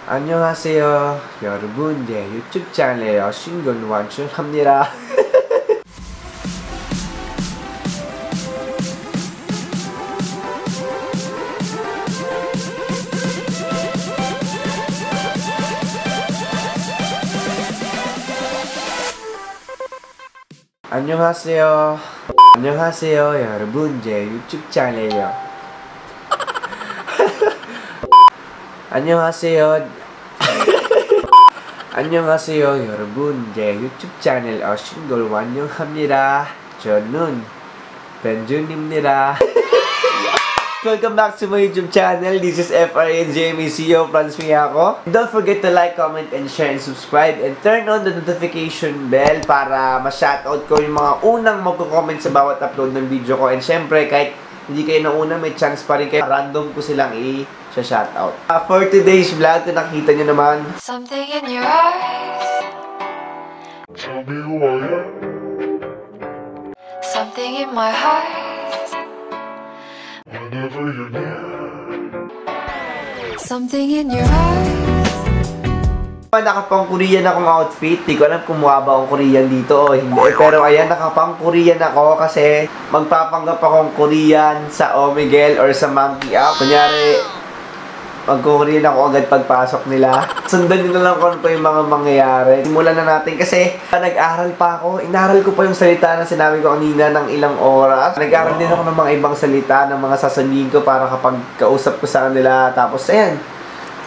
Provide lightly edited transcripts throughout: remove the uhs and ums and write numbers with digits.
안녕하세요 여러분, 제 유튜브 채널에 오신 걸 환영합니다. 안녕하세요 여러분, 제 유튜브 채널에요. 안녕하세요 여러분, 제 유튜브 채널 오신 걸 환영합니다. 저는 벤준입니다. Welcome back to my YouTube channel. This is FRN Jamie CEO Franz Miyako. Don't forget to like, comment, and share, and subscribe, and turn on the notification bell para ma-shoutout ko yung mga unang magko-comment sa bawat upload ng video ko. And syempre, kahit hindi kayo nauna, may chance pa rin kayo. Random ko silang i-shoutout. For today's vlog, kung nakita nyo naman, something in your eyes, Tell me who I am. something in my heart, Whenever you're near. something in your eyes. nakapang Korean akong outfit. Di ko alam kung mukha ba akong Korean dito o hindi. Pero ayan, nakapang Korean ako kasi magpapanggap akong Korean sa Omegle or sa Monkey App. Kunyari, mag-Korean ako agad pagpasok nila. Sundan nyo na lang kung ano pa yung mga mangyayari. Simulan na natin kasi nag-aral pa ako. Inaral ko pa yung salita na sinabi ko kanina ng ilang oras. Nag-aral din ako ng mga ibang salita, ng mga sasabihin ko para kapag kausap ko sa kanila. Tapos ayan,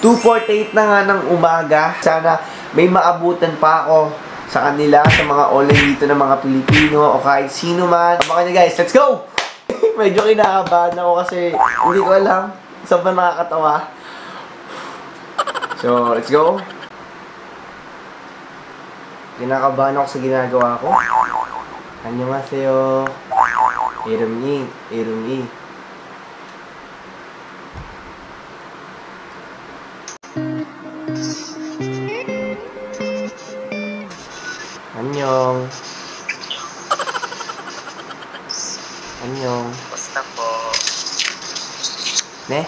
2:48 na nga ng umaga. Sana may maabutan pa ako sa kanila, sa mga online dito ng mga Pilipino o kahit sino man. Baka nyo guys, let's go! Medyo kinakabahan ako kasi hindi ko alam. Sobrang nakakatawa. So, let's go. Kinakabahan ako sa ginagawa ko. 안녕하세요. 이름이. 안녕. Basta po. 네?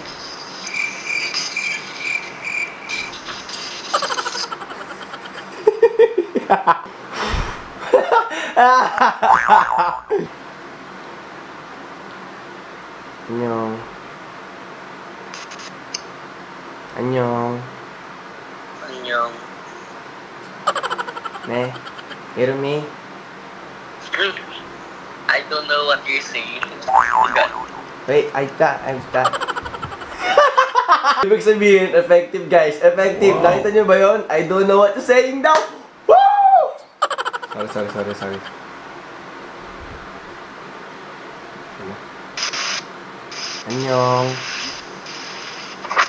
안녕. 네, 이름이. I don't know what you're saying. Wait, ayta. Ibig sabihin, effective guys, effective. Wow. Nakita nyo ba yun? I don't know what to saying daw. Woo! Sorry. 안녕.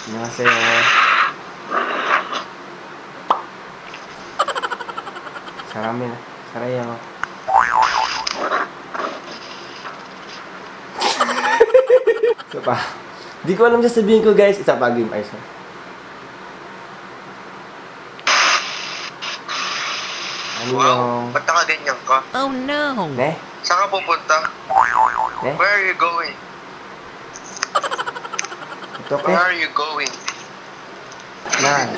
안녕하세요. 사랑해요. Isa pa. Di ko alam sasabihin ko guys. Isa pa, game ice. Wow, ba't nakaganyan ka? Oh no! Ne? Saan ka pupunta? Ne? Where are you going? Ito Where ke? are you going? Na.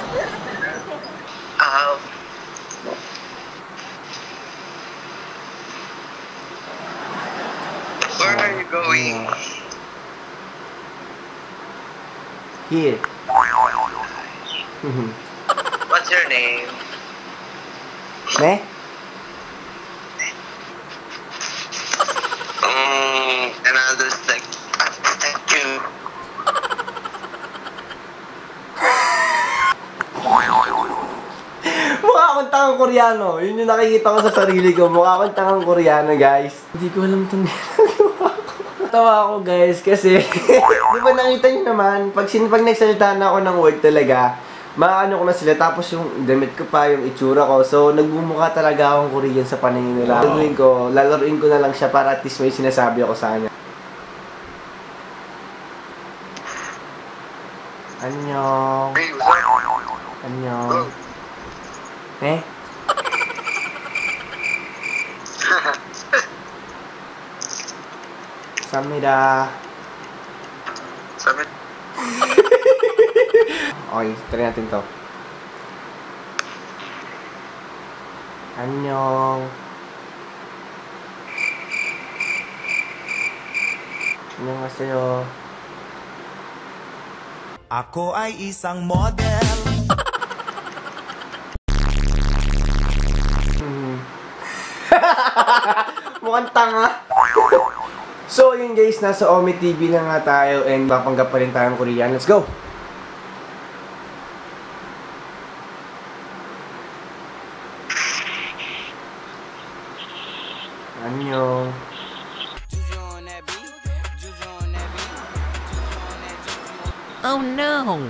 Where are you going? Here. What's your name? Ne? And I'll just like, thank you. Mukha akong tangang Koreano. Yun yung nakikita ko sa sarili ko. Mukha akong tangang Koreano, guys. Hindi ko alam itong ginagawa ko. Tawa ako, guys, kasi di ba nakita nyo naman, pag nagsalita na ako ng word talaga, maano ko na sila. Tapos yung damit ko pa, yung itsura ko. So, nagbumukha talaga akong Korean sa paningin nila. Lalaruin ko na lang siya para at least may sinasabi ako sa kanya. 안녕. 안녕. 네? 감사합니다. Okay, try natin to. 안녕. 안녕하세요. Ako ay isang model. Mukhang tanga. So, yun guys, nasa Omi TV na nga tayo and mapanggap pa rin tayong Korean. Let's go! 안녕. Oh no!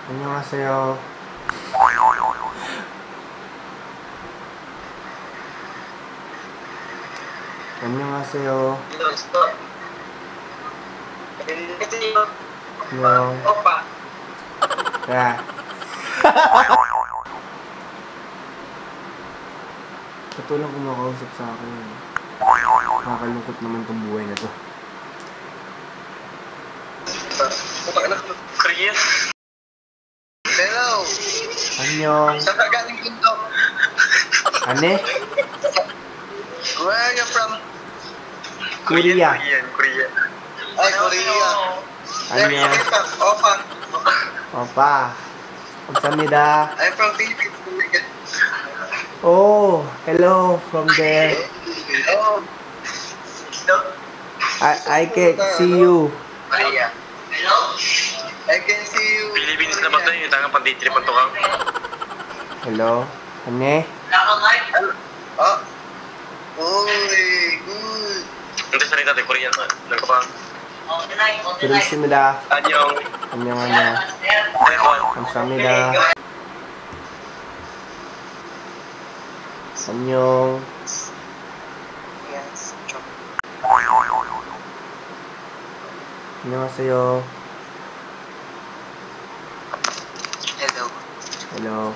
안녕하세요. 안녕하세요. 안녕. 야. Ito lang kumakausap sa akin. Nakakalungkot naman tong buhay na to. Korea. Hello. 안녕. Saan ka galing dito? Ane? Where are you from? Korea. Korea. Ay, Korea. 안녕. Opa. 오빠. 감사합니다. I'm from Philippines. Oh, hello from there. Oh. I can see you. Korea. Hello? I can see you. Philippines naman tayo. Yung tangang pang-day-tripan to kang. Hello. ane? Oh. Uy, good. Hindi salita tayo, Korean man. Nagkapang. 들으십니다. Anyong. 안녕. Taiwan. 감사합니다. 안녕. Yes. 안녕하세요. Hello. Hello.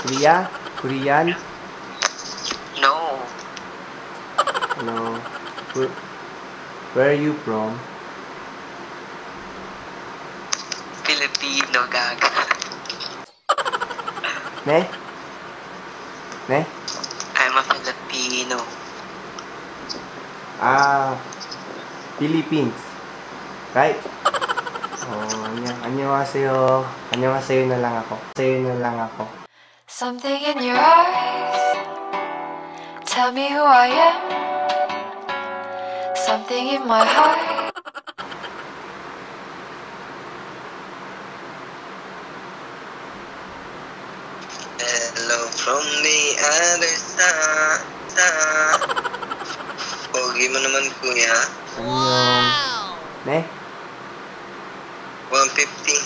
Korea? Korean? No. Hello. Where are you from? Filipino, gaga. 네? 네? I'm a Filipino. Ah, Philippines. Right? Oh, 안녕하세요. 안녕하세요 na lang ako. Something in your eyes. Tell me who I am. Something in my heart. Hello from the other side. Pogi mo naman, kuya. 안녕. 네? 150.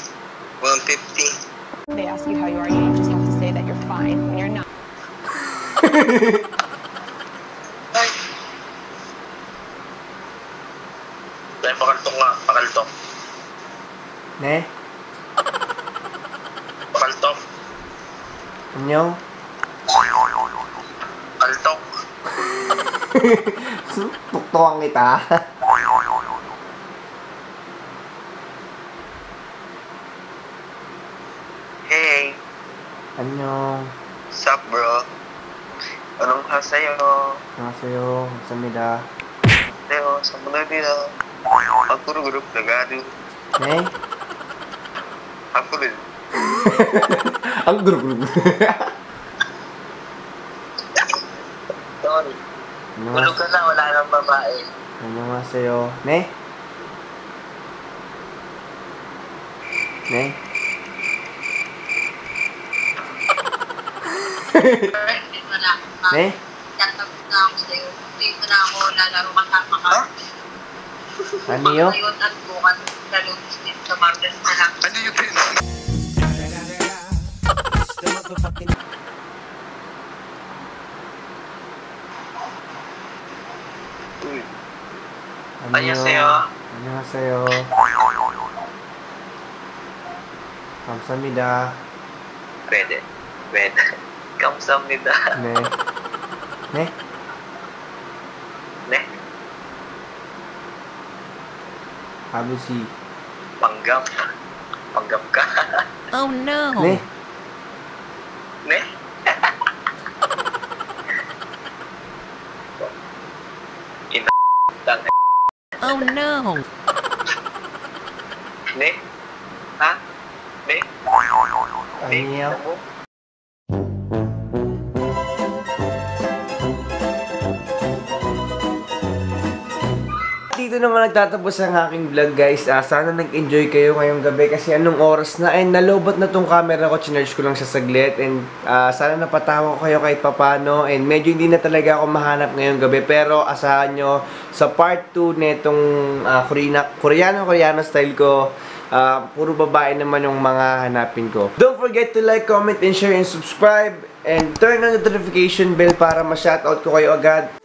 150. They ask you how you are, you just have to say that you're fine when you're not. Ay! Dahil pakaltok nga. Pakaltok. 네? Pakaltok. 안녕? Pakaltok. tuktukan kita. Hey. 안녕. Sup, bro? Anong hasayo? 안녕하세요. 감사합니다. Leo, sa muna dito. Ako group na gado. 네? Ako rin. Ang group. Sorry. Tulog ka na, wala nang babae. 안녕하세요. 네? 네? 네? Tatapos na ako sa'yo. Dito na ako lalaro kasama ka. 아니요? Ngayon at bukas lalo dito sa Martes na lang. Ano yung pin? Uy. 안녕하세요. 안녕하세요. 감사합니다. Pwede. Pwede. Kamsamnida. 네. 네? Ne? Abusi. Panggap. Panggap ka. Oh no. Ne? Ne? Ina. Tang. Oh no. Ne? Ha? Ne? Ano yan? mo? Dito na nga nagtatapos ang aking vlog guys. Sana nag-enjoy kayo ngayong gabi kasi anong oras na. And nalobot na tong camera ko. Chinerge ko lang siya saglit. And sana napatawa ko kayo kahit papano. And medyo hindi na talaga ako mahanap ngayong gabi. Pero asahan nyo sa part 2 netong Koreano style ko. Puro babae naman yung mga hanapin ko. Don't forget to like, comment, and share, and subscribe. And turn on the notification bell para ma-shoutout ko kayo agad.